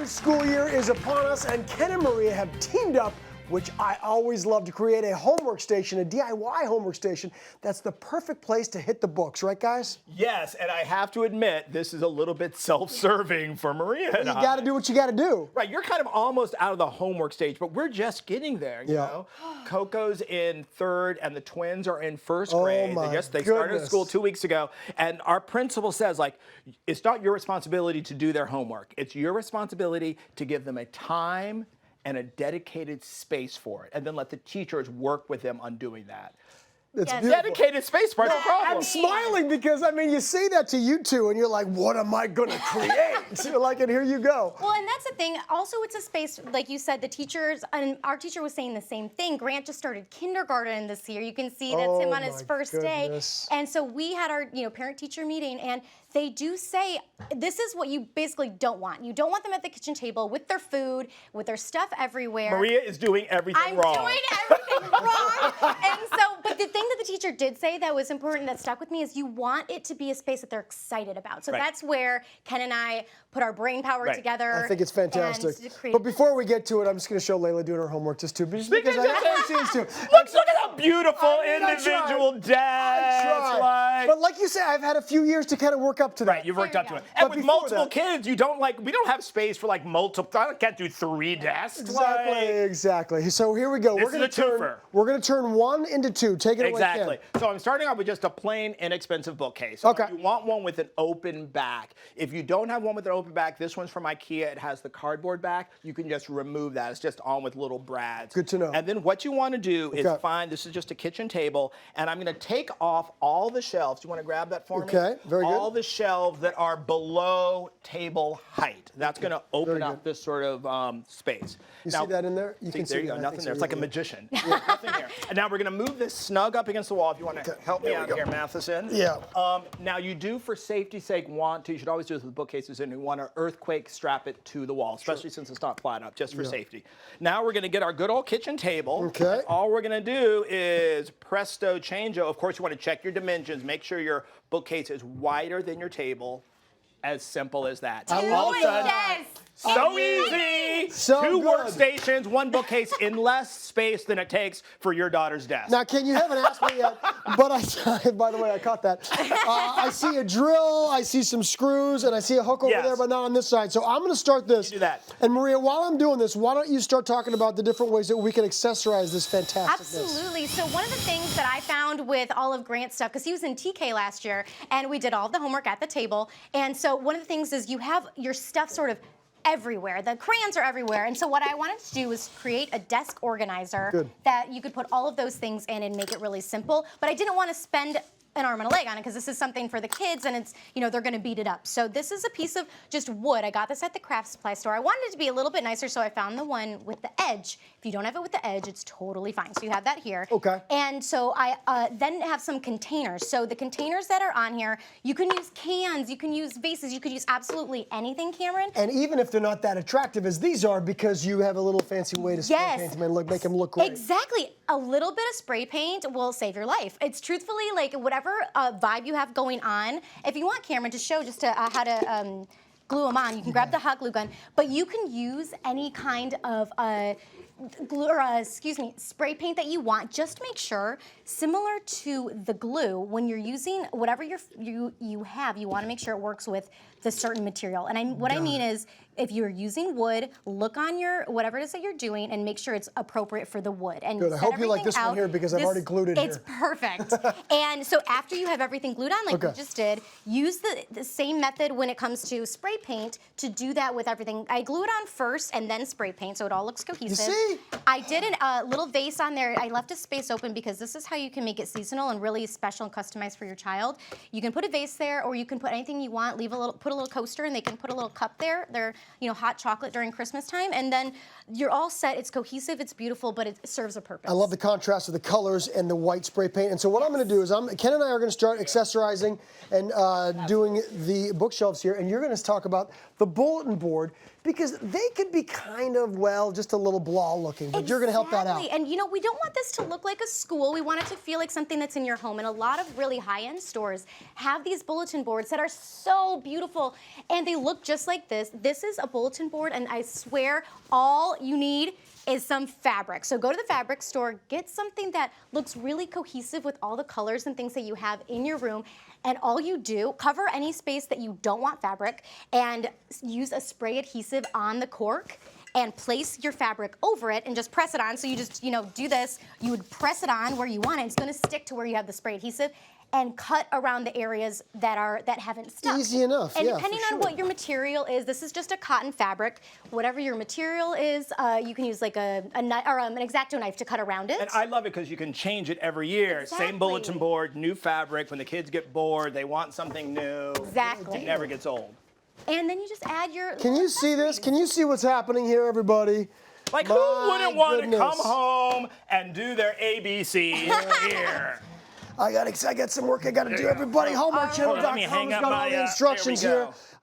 new school year is upon us, and Ken and Maria have teamed up, which I always love, to create a homework station, a DIY homework station that's the perfect place to hit the books, right, guys? Yes, and I have to admit, this is a little bit self-serving for Maria and You I. got to do what you got to do. Right, you're kind of almost out of the homework stage, but we're just getting there, you know? Coco's in 3rd, and the twins are in 1st grade. My They started goodness. school 2 weeks ago, and our principal says, like, it's not your responsibility to do their homework. It's your responsibility to give them a time and a dedicated space for it, and then let the teachers work with them on doing that. It's beautiful. Dedicated space part, no problem. I'm smiling because, I mean, you say that to you two, and you're like, what am I going to create? You're like, and here you go. Well, and that's the thing. Also, it's a space, like you said, the teachers, and our teacher was saying the same thing. Grant just started kindergarten this year. You can see that's him on his first day. And so we had our, parent-teacher meeting, and they do say, this is what you basically don't want. You don't want them at the kitchen table with their food, with their stuff everywhere. Maria is doing everything wrong. I'm doing everything wrong. And so, but the thing that the teacher did say that was important, that stuck with me, is you want it to be a space that they're excited about. So that's where Ken and I put our brain power together. I think it's fantastic. But before we get to it, I'm just going to show Layla doing her homework just too. Just because I think she needs to. Look at how beautiful individual dads. But like you said, I've had a few years to kind of work up to that. Right, you've worked up to it. And with multiple kids, we don't have space for like multiple, I can't do 3 desks. Exactly. So here we go. We're going to turn 1 into 2. Take it away, Exactly. Ken. So I'm starting off with just a plain, inexpensive bookcase. Okay. You want one with an open back. If you don't have one with an open back, this one's from IKEA. It has the cardboard back. You can just remove that. It's just on with little brads. Good to know. And then what you want to do is this is just a kitchen table, and I'm going to take off all the shelves. You want to grab that for me? Okay, very good. All the shelves that are below table height. That's going to open up this sort of space. You see that in there? You can see there you go. Nothing there. It's like a magician. Nothing here. And now we're going to move this snug up against the wall. If you want to help me out here, Matheson. Yeah. Now you do, for safety's sake, you should always do this with bookcases, and you want to earthquake strap it to the wall, especially since it's not flat up, just for safety. Now we're going to get our good old kitchen table. Okay. All we're going to do is presto changeo. Of course, you want to check your dimensions. Make sure your bookcase is wider than your table. As simple as that. All of a sudden, so easy. So 2 good. workstations, 1 bookcase in less space than it takes for your daughter's desk. Now, Ken, you haven't asked me yet, but by the way, I caught that. I see a drill, I see some screws, and I see a hook over there, but not on this side. So I'm going to start this. You do that. And Maria, while I'm doing this, why don't you start talking about the different ways that we can accessorize this fantasticness? Absolutely. So one of the things that I found with all of Grant's stuff, because he was in TK last year, and we did all of the homework at the table, and so one of the things is you have your stuff sort of everywhere. The crayons are everywhere. And so what I wanted to do was create a desk organizer that you could put all of those things in and make it really simple. But I didn't want to spend an arm and a leg on it because this is something for the kids, and it's, they're going to beat it up. So this is a piece of just wood. I got this at the craft supply store. I wanted it to be a little bit nicer, so I found the one with the edge. If you don't have it with the edge, it's totally fine. So you have that here. Okay. And so I then have some containers. So the containers that are on here, you can use cans, you can use vases, you could use absolutely anything, Cameron. And even if they're not that attractive as these are, because you have a little fancy way to spray paint them and make them look great. Exactly. A little bit of spray paint will save your life. It's truthfully like whatever vibe you have going on. If you want Cameron to show just how to glue them on, you can grab the hot glue gun, but you can use any kind of glue or spray paint that you want. Just make sure, similar to the glue, when you're using whatever you have, you want to make sure it works with the certain material. And what I mean is, if you're using wood, look on your whatever it is that you're doing and make sure it's appropriate for the wood. And good. I hope you like this one here because I've already glued it here. It's perfect. And so after you have everything glued on, like we just did, use the same method when it comes to spray paint to do that with everything. I glue it on first and then spray paint so it all looks cohesive. You see? I did a little vase on there. I left a space open because this is how you can make it seasonal and really special and customized for your child. You can put a vase there, or you can put anything you want. Put a little coaster, and they can put a little cup there. They're hot chocolate during Christmas time, and then you're all set. It's cohesive, it's beautiful, but it serves a purpose. I love the contrast of the colors and the white spray paint. And so what I'm going to do is Ken and I are going to start accessorizing and doing the bookshelves here, and you're going to talk about the bulletin board, because they could be kind of, just a little blah all professional looking, but you're going to help that out. Exactly. And you know, we don't want this to look like a school. We want it to feel like something that's in your home. And a lot of really high-end stores have these bulletin boards that are so beautiful, and they look just like this. This is a bulletin board, and I swear all you need is some fabric. So go to the fabric store, get something that looks really cohesive with all the colors and things that you have in your room. And all you do, cover any space that you don't want fabric and use a spray adhesive on the cork and place your fabric over it and just press it on. So you just, do this. You would press it on where you want it. It's gonna stick to where you have the spray adhesive, and cut around the areas that haven't stuck. Easy enough, and yeah, depending for on sure. what your material is, this is just a cotton fabric. Whatever your material is, you can use like an X-Acto knife to cut around it. And I love it because you can change it every year. Exactly. Same bulletin board, new fabric. When the kids get bored, they want something new. Exactly. It never gets old. And then you just add your. Can you see this? Can you see what's happening here, everybody? Like, My who wouldn't want goodness. to come home and do their ABC here? I got some work I got to do, everybody. Let me HallmarkChannel.com hang has up got my, all the there we instructions go. here.